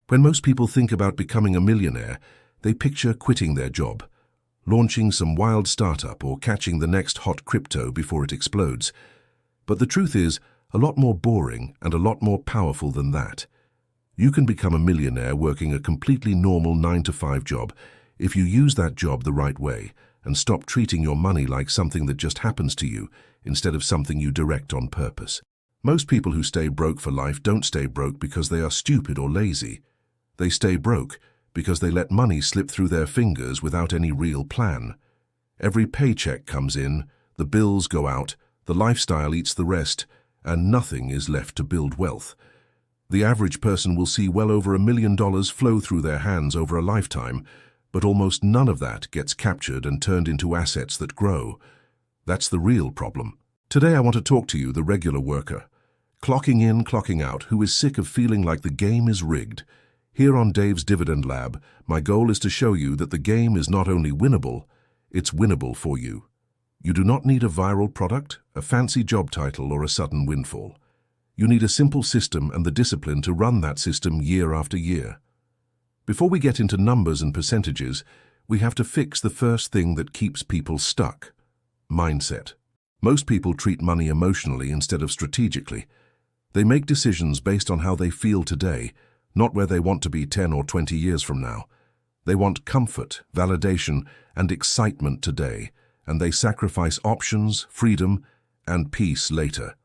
When most people think about becoming a millionaire, they picture quitting their job, launching some wild startup or catching the next hot crypto before it explodes. But the truth is, a lot more boring and a lot more powerful than that. You can become a millionaire working a completely normal 9-to-5 job if you use that job the right way and stop treating your money like something that just happens to you instead of something you direct on purpose. Most people who stay broke for life don't stay broke because they are stupid or lazy. They stay broke because they let money slip through their fingers without any real plan. Every paycheck comes in, the bills go out, the lifestyle eats the rest, and nothing is left to build wealth. The average person will see well over $1 million flow through their hands over a lifetime, but almost none of that gets captured and turned into assets that grow. That's the real problem. Today I want to talk to you, the regular worker, clocking in, clocking out, who is sick of feeling like the game is rigged. Here on Dave's Dividend Lab, my goal is to show you that the game is not only winnable, it's winnable for you. You do not need a viral product, a fancy job title, or a sudden windfall. You need a simple system and the discipline to run that system year after year. Before we get into numbers and percentages, we have to fix the first thing that keeps people stuck: mindset. Most people treat money emotionally instead of strategically. They make decisions based on how they feel today, not where they want to be 10 or 20 years from now. They want comfort, validation, and excitement today, and they sacrifice options, freedom, and peace later.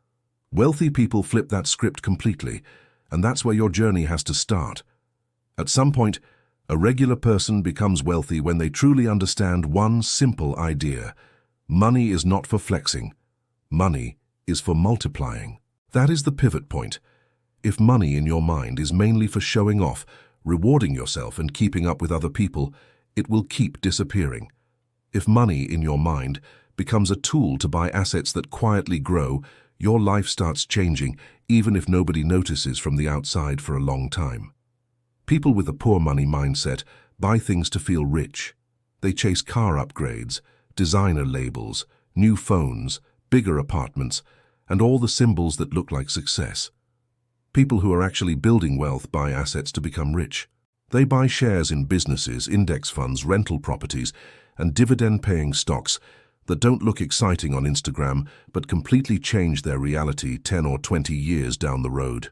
Wealthy people flip that script completely, and that's where your journey has to start. At some point, a regular person becomes wealthy when they truly understand one simple idea: money is not for flexing. Money is for multiplying. That is the pivot point. If money in your mind is mainly for showing off, rewarding yourself, and keeping up with other people, it will keep disappearing. If money in your mind becomes a tool to buy assets that quietly grow, your life starts changing, even if nobody notices from the outside for a long time. People with a poor money mindset buy things to feel rich. They chase car upgrades, designer labels, new phones, bigger apartments, and all the symbols that look like success. People who are actually building wealth buy assets to become rich. They buy shares in businesses, index funds, rental properties, and dividend-paying stocks that don't look exciting on Instagram but completely change their reality 10 or 20 years down the road.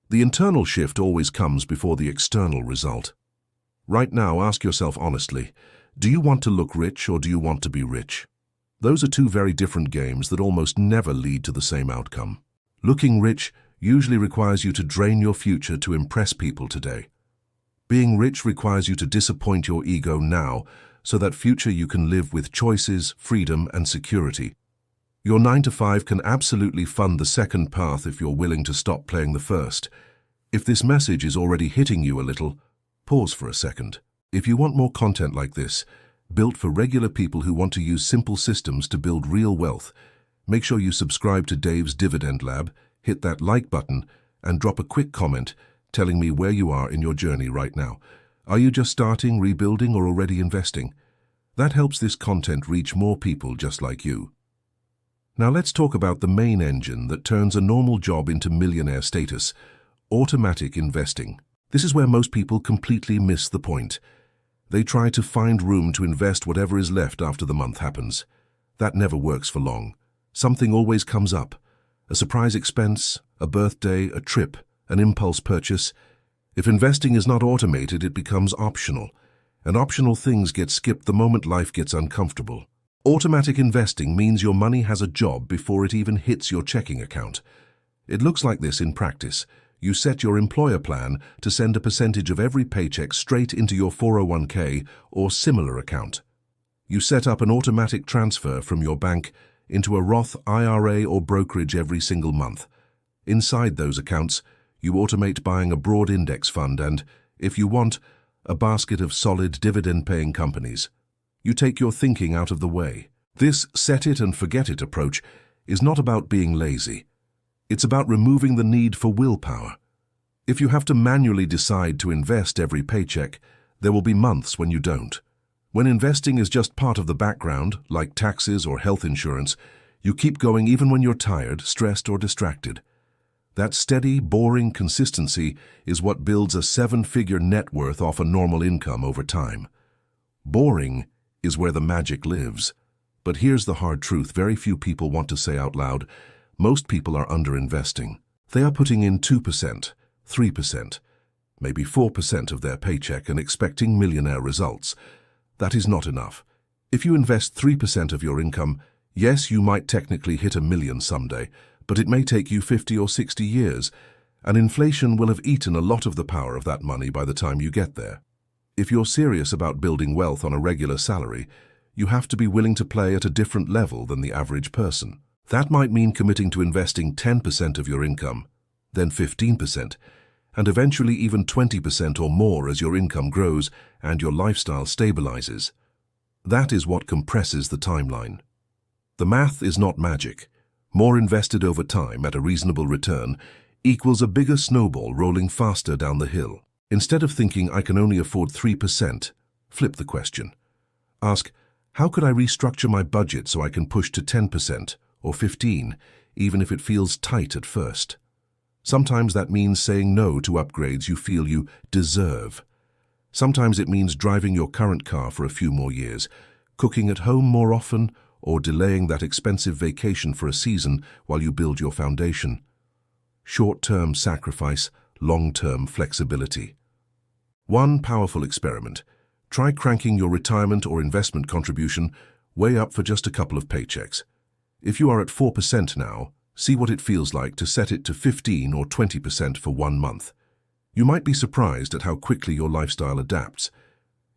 The internal shift always comes before the external result. Right now, ask yourself honestly, do you want to look rich or do you want to be rich? Those are two very different games that almost never lead to the same outcome. Looking rich usually requires you to drain your future to impress people today. Being rich requires you to disappoint your ego now so that future you can live with choices, freedom, and security. Your 9-to-5 can absolutely fund the second path if you're willing to stop playing the first. If this message is already hitting you a little, pause for a second. If you want more content like this, built for regular people who want to use simple systems to build real wealth, make sure you subscribe to Dave's Dividend Lab, hit that like button, and drop a quick comment telling me where you are in your journey right now. Are you just starting, rebuilding, or already investing? That helps this content reach more people just like you. Now let's talk about the main engine that turns a normal job into millionaire status: automatic investing. This is where most people completely miss the point. They try to find room to invest whatever is left after the month happens. That never works for long. Something always comes up: a surprise expense, a birthday, a trip, an impulse purchase. If investing is not automated, it becomes optional, and optional things get skipped the moment life gets uncomfortable. Automatic investing means your money has a job before it even hits your checking account. It looks like this in practice. You set your employer plan to send a percentage of every paycheck straight into your 401k or similar account. You set up an automatic transfer from your bank into a Roth IRA or brokerage every single month. Inside those accounts, you automate buying a broad index fund and, if you want, a basket of solid dividend-paying companies. You take your thinking out of the way. This set-it-and-forget-it approach is not about being lazy. It's about removing the need for willpower. If you have to manually decide to invest every paycheck, there will be months when you don't. When investing is just part of the background, like taxes or health insurance, you keep going even when you're tired, stressed, or distracted. That steady, boring consistency is what builds a seven-figure net worth off a normal income over time. Boring is where the magic lives. But here's the hard truth very few people want to say out loud. Most people are underinvesting. They are putting in 2%, 3%, maybe 4% of their paycheck and expecting millionaire results. That is not enough. If you invest 3% of your income, yes, you might technically hit $1 million someday, but it may take you 50 or 60 years, and inflation will have eaten a lot of the power of that money by the time you get there. If you're serious about building wealth on a regular salary, you have to be willing to play at a different level than the average person. That might mean committing to investing 10% of your income, then 15%, and eventually even 20% or more as your income grows and your lifestyle stabilizes. That is what compresses the timeline. The math is not magic. More invested over time at a reasonable return equals a bigger snowball rolling faster down the hill. Instead of thinking I can only afford 3%, flip the question. Ask, how could I restructure my budget so I can push to 10% or 15%, even if it feels tight at first? Sometimes that means saying no to upgrades you feel you deserve. Sometimes it means driving your current car for a few more years, cooking at home more often, or delaying that expensive vacation for a season while you build your foundation. Short-term sacrifice, long-term flexibility. One powerful experiment. Try cranking your retirement or investment contribution way up for just a couple of paychecks. If you are at 4% now, see what it feels like to set it to 15 or 20% for 1 month. You might be surprised at how quickly your lifestyle adapts.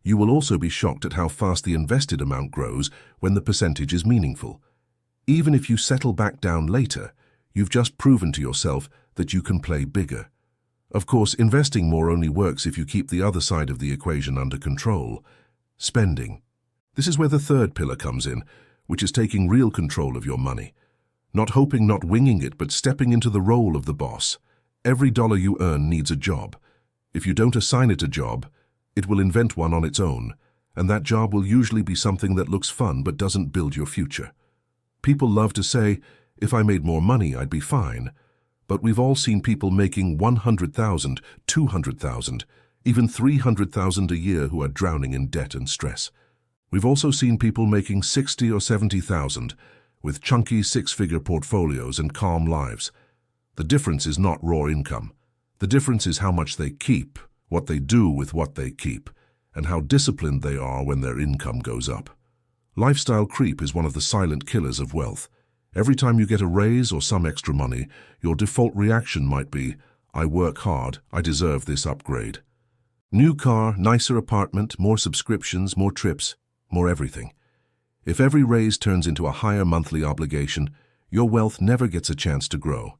You will also be shocked at how fast the invested amount grows when the percentage is meaningful. Even if you settle back down later, you've just proven to yourself that you can play bigger. Of course, investing more only works if you keep the other side of the equation under control. Spending. This is where the third pillar comes in, which is taking real control of your money. Not hoping, not winging it, but stepping into the role of the boss. Every dollar you earn needs a job. If you don't assign it a job, it will invent one on its own, and that job will usually be something that looks fun but doesn't build your future. People love to say, if I made more money, I'd be fine. But we've all seen people making $100,000, $200,000, even $300,000 a year who are drowning in debt and stress. We've also seen people making $60,000 or $70,000 with chunky six-figure portfolios and calm lives. The difference is not raw income. The difference is how much they keep, what they do with what they keep, and how disciplined they are when their income goes up. Lifestyle creep is one of the silent killers of wealth. Every time you get a raise or some extra money, your default reaction might be, I work hard, I deserve this upgrade. New car, nicer apartment, more subscriptions, more trips, more everything. If every raise turns into a higher monthly obligation, your wealth never gets a chance to grow.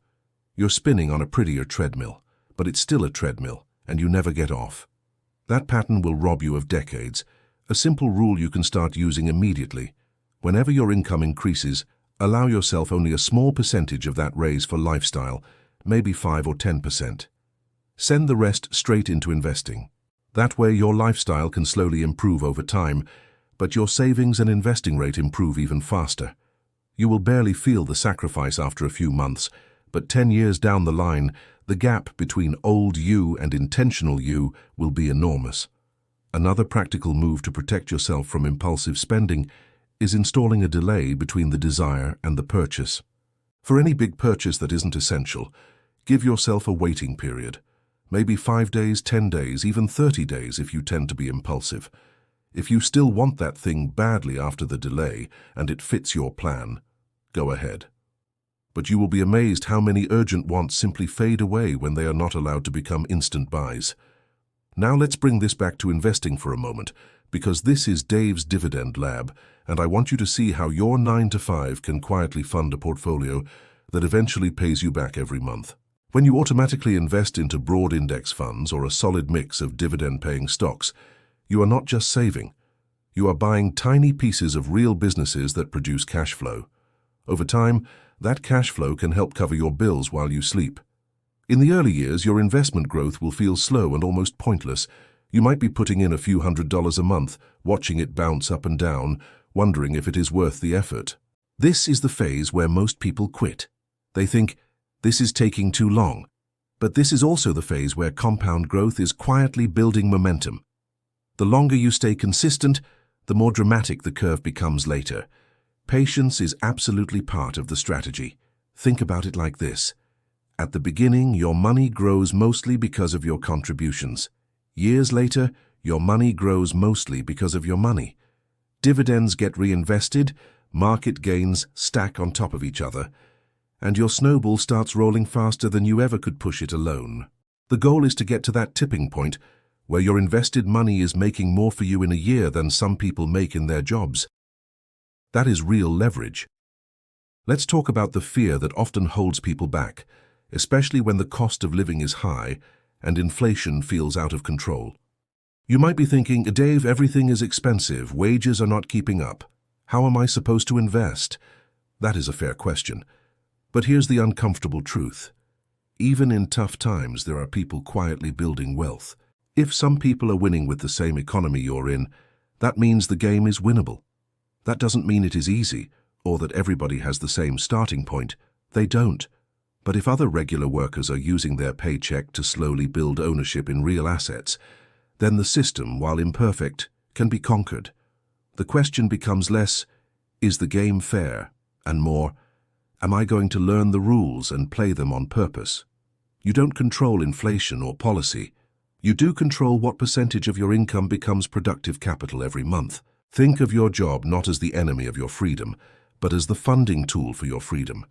You're spinning on a prettier treadmill, but it's still a treadmill, and you never get off. That pattern will rob you of decades. A simple rule you can start using immediately. Whenever your income increases, allow yourself only a small percentage of that raise for lifestyle, maybe 5 or 10%. Send the rest straight into investing. That way your lifestyle can slowly improve over time, but your savings and investing rate improve even faster. You will barely feel the sacrifice after a few months, but 10 years down the line, the gap between old you and intentional you will be enormous. Another practical move to protect yourself from impulsive spending is installing a delay between the desire and the purchase. For any big purchase that isn't essential, give yourself a waiting period. Maybe 5 days, 10 days, even 30 days if you tend to be impulsive. If you still want that thing badly after the delay and it fits your plan, go ahead. But you will be amazed how many urgent wants simply fade away when they are not allowed to become instant buys. Now let's bring this back to investing for a moment, because this is Dave's Dividend Lab, and I want you to see how your 9 to 5 can quietly fund a portfolio that eventually pays you back every month. When you automatically invest into broad index funds or a solid mix of dividend-paying stocks, you are not just saving. You are buying tiny pieces of real businesses that produce cash flow. Over time, that cash flow can help cover your bills while you sleep. In the early years, your investment growth will feel slow and almost pointless. You might be putting in a few $100s a month, watching it bounce up and down, wondering if it is worth the effort. This is the phase where most people quit. They think, This is taking too long. But this is also the phase where compound growth is quietly building momentum. The longer you stay consistent, the more dramatic the curve becomes later. Patience is absolutely part of the strategy. Think about it like this. At the beginning, your money grows mostly because of your contributions. Years later, your money grows mostly because of your money. Dividends get reinvested, market gains stack on top of each other, and your snowball starts rolling faster than you ever could push it alone. The goal is to get to that tipping point where your invested money is making more for you in a year than some people make in their jobs. That is real leverage. Let's talk about the fear that often holds people back, especially when the cost of living is high and inflation feels out of control. You might be thinking, Dave, everything is expensive, wages are not keeping up. How am I supposed to invest? That is a fair question. But here's the uncomfortable truth. Even in tough times, there are people quietly building wealth. If some people are winning with the same economy you're in, that means the game is winnable. That doesn't mean it is easy, or that everybody has the same starting point. They don't. But if other regular workers are using their paycheck to slowly build ownership in real assets, then the system, while imperfect, can be conquered. The question becomes less, is the game fair? And more, am I going to learn the rules and play them on purpose? You don't control inflation or policy. You do control what percentage of your income becomes productive capital every month. Think of your job not as the enemy of your freedom, but as the funding tool for your freedom.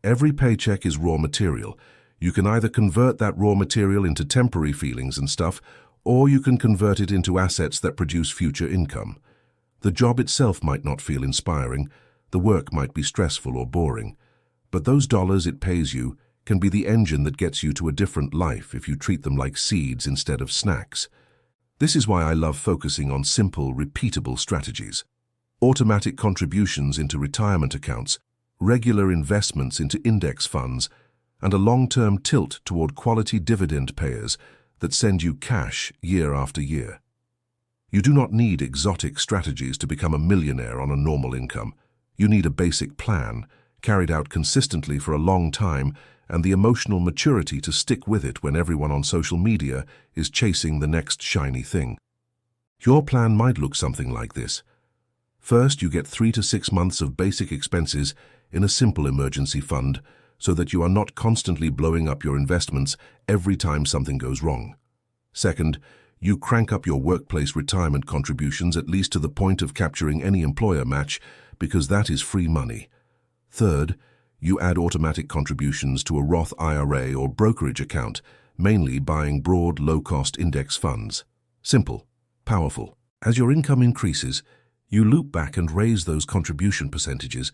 Every paycheck is raw material. You can either convert that raw material into temporary feelings and stuff, or you can convert it into assets that produce future income. The job itself might not feel inspiring, the work might be stressful or boring, but those dollars it pays you can be the engine that gets you to a different life if you treat them like seeds instead of snacks. This is why I love focusing on simple, repeatable strategies. Automatic contributions into retirement accounts, regular investments into index funds, and a long-term tilt toward quality dividend payers that send you cash year after year. You do not need exotic strategies to become a millionaire on a normal income. You need a basic plan, carried out consistently for a long time, and the emotional maturity to stick with it when everyone on social media is chasing the next shiny thing. Your plan might look something like this. First, you get 3 to 6 months of basic expenses in a simple emergency fund so that you are not constantly blowing up your investments every time something goes wrong. Second, you crank up your workplace retirement contributions at least to the point of capturing any employer match, because that is free money. Third, you add automatic contributions to a Roth IRA or brokerage account, mainly buying broad, low-cost index funds. Simple, powerful. As your income increases, you loop back and raise those contribution percentages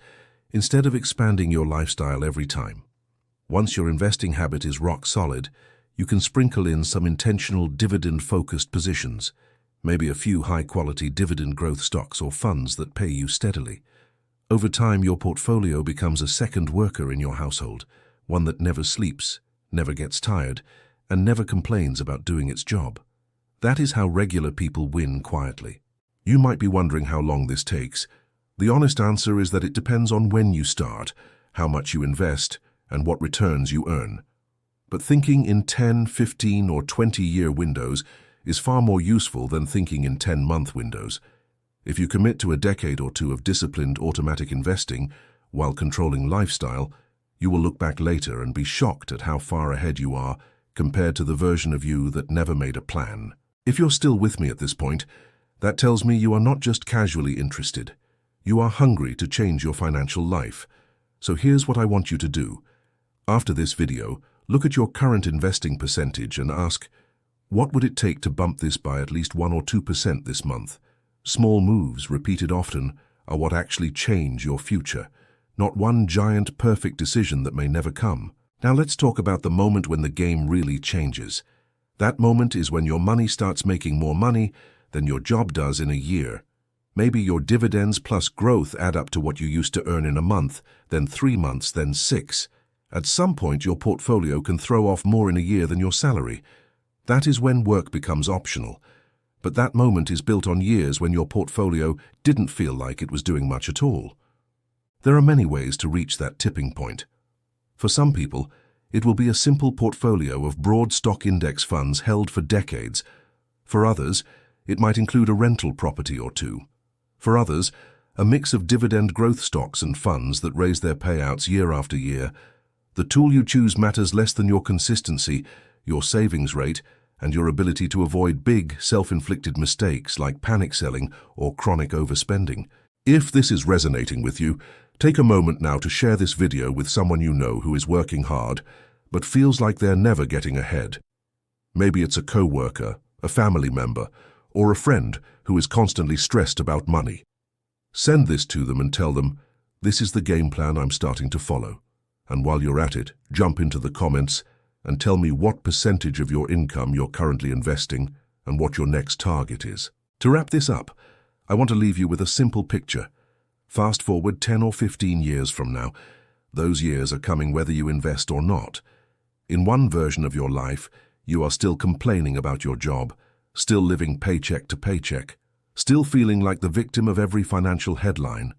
instead of expanding your lifestyle every time. Once your investing habit is rock solid, you can sprinkle in some intentional dividend-focused positions, maybe a few high-quality dividend growth stocks or funds that pay you steadily. Over time, your portfolio becomes a second worker in your household, one that never sleeps, never gets tired, and never complains about doing its job. That is how regular people win quietly. You might be wondering how long this takes. The honest answer is that it depends on when you start, how much you invest, and what returns you earn. But thinking in 10, 15, or 20-year windows is far more useful than thinking in 10-month windows. If you commit to a decade or two of disciplined automatic investing while controlling lifestyle, you will look back later and be shocked at how far ahead you are compared to the version of you that never made a plan. If you're still with me at this point, that tells me you are not just casually interested. You are hungry to change your financial life. So here's what I want you to do. After this video, look at your current investing percentage and ask, what would it take to bump this by at least 1 or 2% this month? Small moves, repeated often, are what actually change your future, not one giant perfect decision that may never come. Now let's talk about the moment when the game really changes. That moment is when your money starts making more money than your job does in a year. Maybe your dividends plus growth add up to what you used to earn in a month, then 3 months, then 6. At some point, your portfolio can throw off more in a year than your salary. That is when work becomes optional. But that moment is built on years when your portfolio didn't feel like it was doing much at all. There are many ways to reach that tipping point. For some people, It will be a simple portfolio of broad stock index funds held for decades. For others, it might include a rental property or two. For others, a mix of dividend growth stocks and funds that raise their payouts year after year. The tool you choose matters less than your consistency, your savings rate, and your ability to avoid big, self-inflicted mistakes like panic selling or chronic overspending. If this is resonating with you, take a moment now to share this video with someone you know who is working hard, but feels like they're never getting ahead. Maybe it's a co-worker, a family member, or a friend who is constantly stressed about money. Send this to them and tell them, this is the game plan I'm starting to follow. And while you're at it, jump into the comments and tell me what percentage of your income you're currently investing and what your next target is. To wrap this up, I want to leave you with a simple picture. Fast forward 10 or 15 years from now. Those years are coming whether you invest or not. In one version of your life, you are still complaining about your job, still living paycheck to paycheck, still feeling like the victim of every financial headline.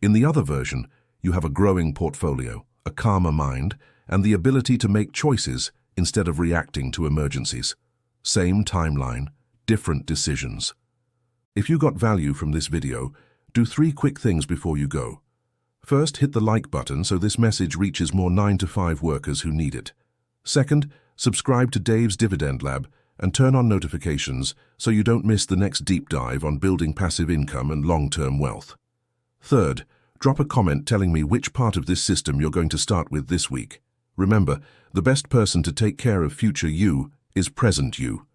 In the other version, you have a growing portfolio, a calmer mind, and the ability to make choices instead of reacting to emergencies. Same timeline, different decisions. If you got value from this video, do 3 quick things before you go. First, hit the like button so this message reaches more 9-to-5 workers who need it. Second, subscribe to Dave's Dividend Lab and turn on notifications so you don't miss the next deep dive on building passive income and long-term wealth. Third, drop a comment telling me which part of this system you're going to start with this week. Remember, the best person to take care of future you is present you.